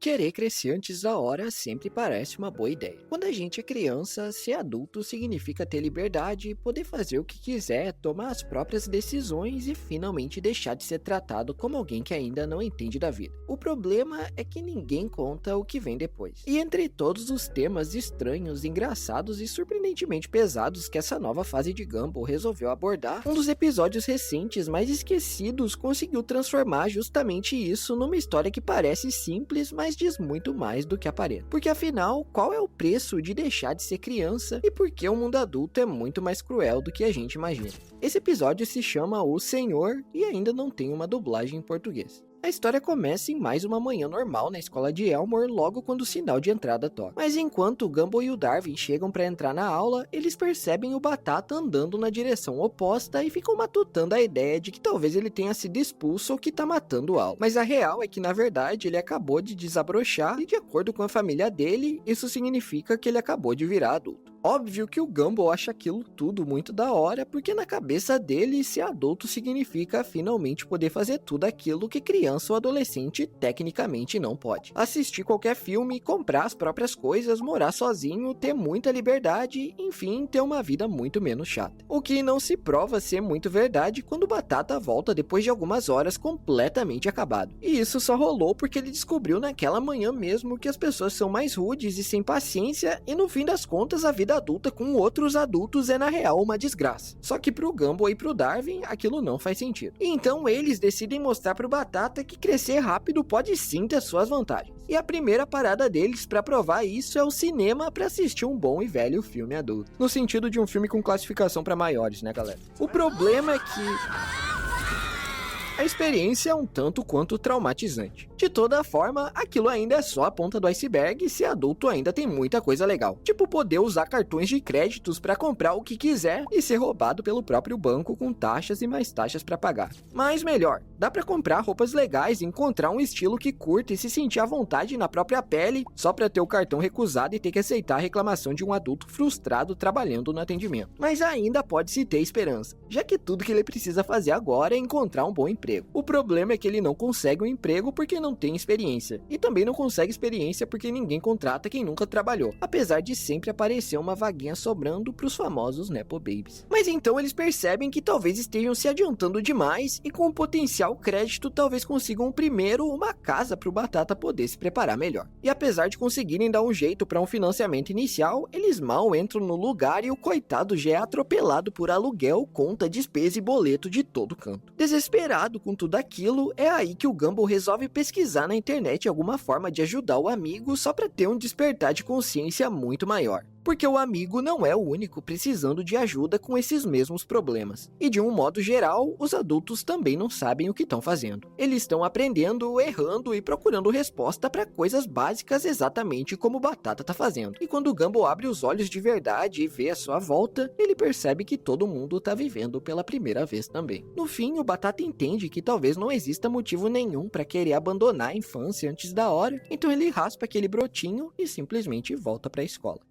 Querer crescer antes da hora sempre parece uma boa ideia. Quando a gente é criança, ser adulto significa ter liberdade, poder fazer o que quiser, tomar as próprias decisões e finalmente deixar de ser tratado como alguém que ainda não entende da vida. O problema é que ninguém conta o que vem depois. E entre todos os temas estranhos, engraçados e surpreendentemente pesados que essa nova fase de Gumball resolveu abordar, um dos episódios recentes mais esquecidos conseguiu transformar justamente isso numa história que parece simples, mas diz muito mais do que aparenta. Porque afinal, qual é o preço de deixar de ser criança e por que o mundo adulto é muito mais cruel do que a gente imagina? Esse episódio se chama O Senhor e ainda não tem uma dublagem em português. A história começa em mais uma manhã normal na escola de Elmore logo quando o sinal de entrada toca. Mas enquanto o Gumball e o Darwin chegam para entrar na aula, eles percebem o Batata andando na direção oposta e ficam matutando a ideia de que talvez ele tenha sido expulso ou que tá matando o Al. Mas a real é que na verdade ele acabou de desabrochar e de acordo com a família dele, isso significa que ele acabou de virar adulto. Óbvio que o Gumball acha aquilo tudo muito da hora, porque na cabeça dele, ser adulto significa finalmente poder fazer tudo aquilo que criança ou adolescente tecnicamente não pode. Assistir qualquer filme, comprar as próprias coisas, morar sozinho, ter muita liberdade, enfim, ter uma vida muito menos chata. O que não se prova ser muito verdade quando o Batata volta depois de algumas horas completamente acabado. E isso só rolou porque ele descobriu naquela manhã mesmo que as pessoas são mais rudes e sem paciência e no fim das contas a vida adulta com outros adultos é na real uma desgraça. Só que pro Gumball e pro Darwin aquilo não faz sentido. E então eles decidem mostrar pro Batata que crescer rápido pode sim ter suas vantagens. E a primeira parada deles pra provar isso é o cinema pra assistir um bom e velho filme adulto. No sentido de um filme com classificação pra maiores, né galera? O problema é que a experiência é um tanto quanto traumatizante. De toda forma, aquilo ainda é só a ponta do iceberg e ser adulto ainda tem muita coisa legal. Tipo poder usar cartões de créditos para comprar o que quiser e ser roubado pelo próprio banco com taxas e mais taxas para pagar. Mas melhor, dá para comprar roupas legais, encontrar um estilo que curta e se sentir à vontade na própria pele só para ter o cartão recusado e ter que aceitar a reclamação de um adulto frustrado trabalhando no atendimento. Mas ainda pode-se ter esperança, já que tudo que ele precisa fazer agora é encontrar um bom emprego. O problema é que ele não consegue um emprego porque não tem experiência, e também não consegue experiência porque ninguém contrata quem nunca trabalhou, apesar de sempre aparecer uma vaguinha sobrando pros famosos Nepo Babies. Mas então eles percebem que talvez estejam se adiantando demais e com o potencial crédito talvez consigam primeiro uma casa pro Batata poder se preparar melhor. E apesar de conseguirem dar um jeito para um financiamento inicial, eles mal entram no lugar e o coitado já é atropelado por aluguel, conta, despesa e boleto de todo canto. Desesperado com tudo aquilo, é aí que o Gumball resolve pesquisar na internet alguma forma de ajudar o amigo só para ter um despertar de consciência muito maior. Porque o amigo não é o único precisando de ajuda com esses mesmos problemas. E de um modo geral, os adultos também não sabem o que estão fazendo. Eles estão aprendendo, errando e procurando resposta para coisas básicas exatamente como o Batata tá fazendo. E quando o Gumball abre os olhos de verdade e vê a sua volta, ele percebe que todo mundo tá vivendo pela primeira vez também. No fim, o Batata entende que talvez não exista motivo nenhum para querer abandonar a infância antes da hora, então ele raspa aquele brotinho e simplesmente volta para a escola.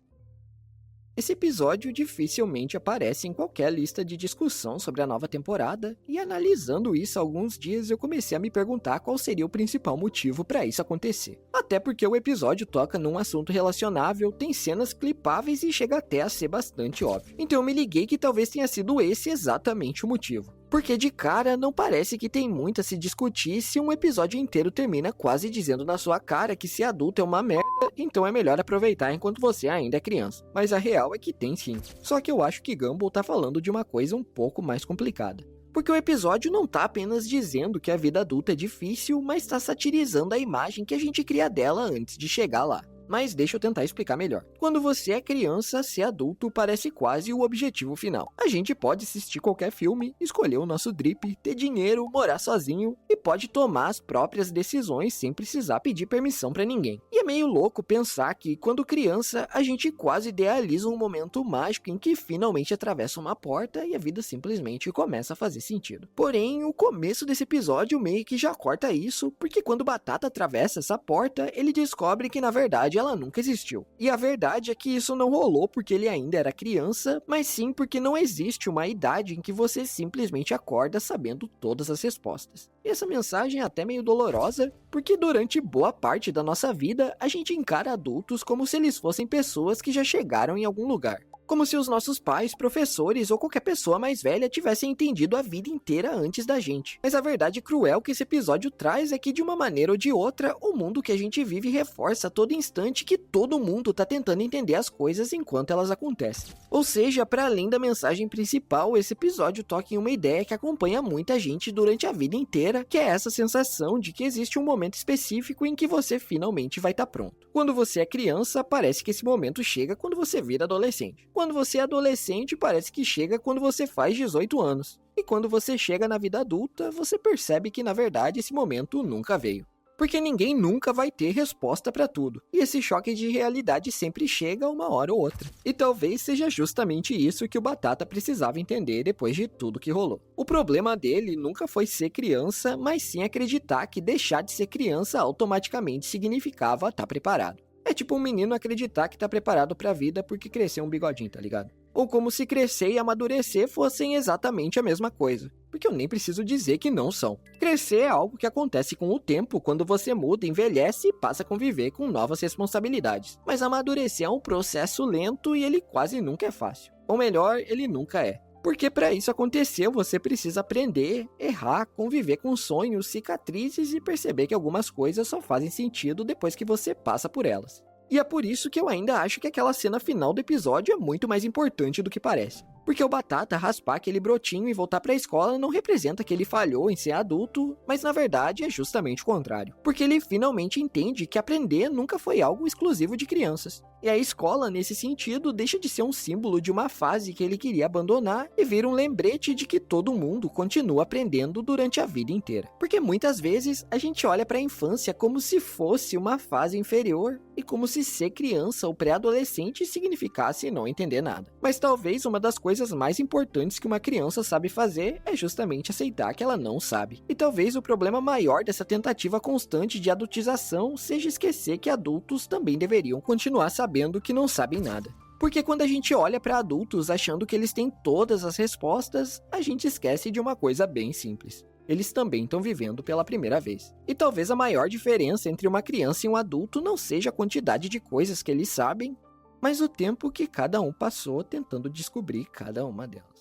Esse episódio dificilmente aparece em qualquer lista de discussão sobre a nova temporada, e analisando isso há alguns dias eu comecei a me perguntar qual seria o principal motivo para isso acontecer. Até porque o episódio toca num assunto relacionável, tem cenas clipáveis e chega até a ser bastante óbvio. Então eu me liguei que talvez tenha sido esse exatamente o motivo. Porque de cara não parece que tem muito a se discutir se um episódio inteiro termina quase dizendo na sua cara que ser adulto é uma merda, então é melhor aproveitar enquanto você ainda é criança. Mas a real é que tem sim. Só que eu acho que Gumball tá falando de uma coisa um pouco mais complicada. Porque o episódio não tá apenas dizendo que a vida adulta é difícil, mas tá satirizando a imagem que a gente cria dela antes de chegar lá. Mas deixa eu tentar explicar melhor. Quando você é criança, ser adulto parece quase o objetivo final. A gente pode assistir qualquer filme, escolher o nosso drip, ter dinheiro, morar sozinho e pode tomar as próprias decisões sem precisar pedir permissão pra ninguém. E é meio louco pensar que, quando criança, a gente quase idealiza um momento mágico em que finalmente atravessa uma porta e a vida simplesmente começa a fazer sentido. Porém, o começo desse episódio meio que já corta isso, porque quando o Batata atravessa essa porta, ele descobre que na verdade verdade ela nunca existiu. E a verdade é que isso não rolou porque ele ainda era criança, mas sim porque não existe uma idade em que você simplesmente acorda sabendo todas as respostas. E essa mensagem é até meio dolorosa, porque durante boa parte da nossa vida, a gente encara adultos como se eles fossem pessoas que já chegaram em algum lugar. Como se os nossos pais, professores ou qualquer pessoa mais velha tivessem entendido a vida inteira antes da gente. Mas a verdade cruel que esse episódio traz é que, de uma maneira ou de outra, o mundo que a gente vive reforça a todo instante que todo mundo tá tentando entender as coisas enquanto elas acontecem. Ou seja, para além da mensagem principal, esse episódio toca em uma ideia que acompanha muita gente durante a vida inteira, que é essa sensação de que existe um momento específico em que você finalmente vai estar pronto. Quando você é criança, parece que esse momento chega quando você vira adolescente. Quando você é adolescente, parece que chega quando você faz 18 anos. E quando você chega na vida adulta, você percebe que na verdade esse momento nunca veio. Porque ninguém nunca vai ter resposta para tudo. E esse choque de realidade sempre chega uma hora ou outra. E talvez seja justamente isso que o Batata precisava entender depois de tudo que rolou. O problema dele nunca foi ser criança, mas sim acreditar que deixar de ser criança automaticamente significava estar preparado. É tipo um menino acreditar que tá preparado pra vida porque cresceu um bigodinho, tá ligado? Ou como se crescer e amadurecer fossem exatamente a mesma coisa. Porque eu nem preciso dizer que não são. Crescer é algo que acontece com o tempo quando você muda, envelhece e passa a conviver com novas responsabilidades. Mas amadurecer é um processo lento e ele quase nunca é fácil. Ou melhor, ele nunca é. Porque para isso acontecer, você precisa aprender, errar, conviver com sonhos, cicatrizes e perceber que algumas coisas só fazem sentido depois que você passa por elas. E é por isso que eu ainda acho que aquela cena final do episódio é muito mais importante do que parece. Porque o Batata raspar aquele brotinho e voltar pra escola não representa que ele falhou em ser adulto, mas na verdade é justamente o contrário. Porque ele finalmente entende que aprender nunca foi algo exclusivo de crianças. E a escola, nesse sentido, deixa de ser um símbolo de uma fase que ele queria abandonar e vira um lembrete de que todo mundo continua aprendendo durante a vida inteira. Porque muitas vezes a gente olha pra infância como se fosse uma fase inferior e como se ser criança ou pré-adolescente significasse não entender nada. Mas talvez uma das coisas mais importantes que uma criança sabe fazer é justamente aceitar que ela não sabe. E talvez o problema maior dessa tentativa constante de adultização seja esquecer que adultos também deveriam continuar sabendo que não sabem nada. Porque quando a gente olha para adultos achando que eles têm todas as respostas, a gente esquece de uma coisa bem simples. Eles também estão vivendo pela primeira vez. E talvez a maior diferença entre uma criança e um adulto não seja a quantidade de coisas que eles sabem, mas o tempo que cada um passou tentando descobrir cada uma delas.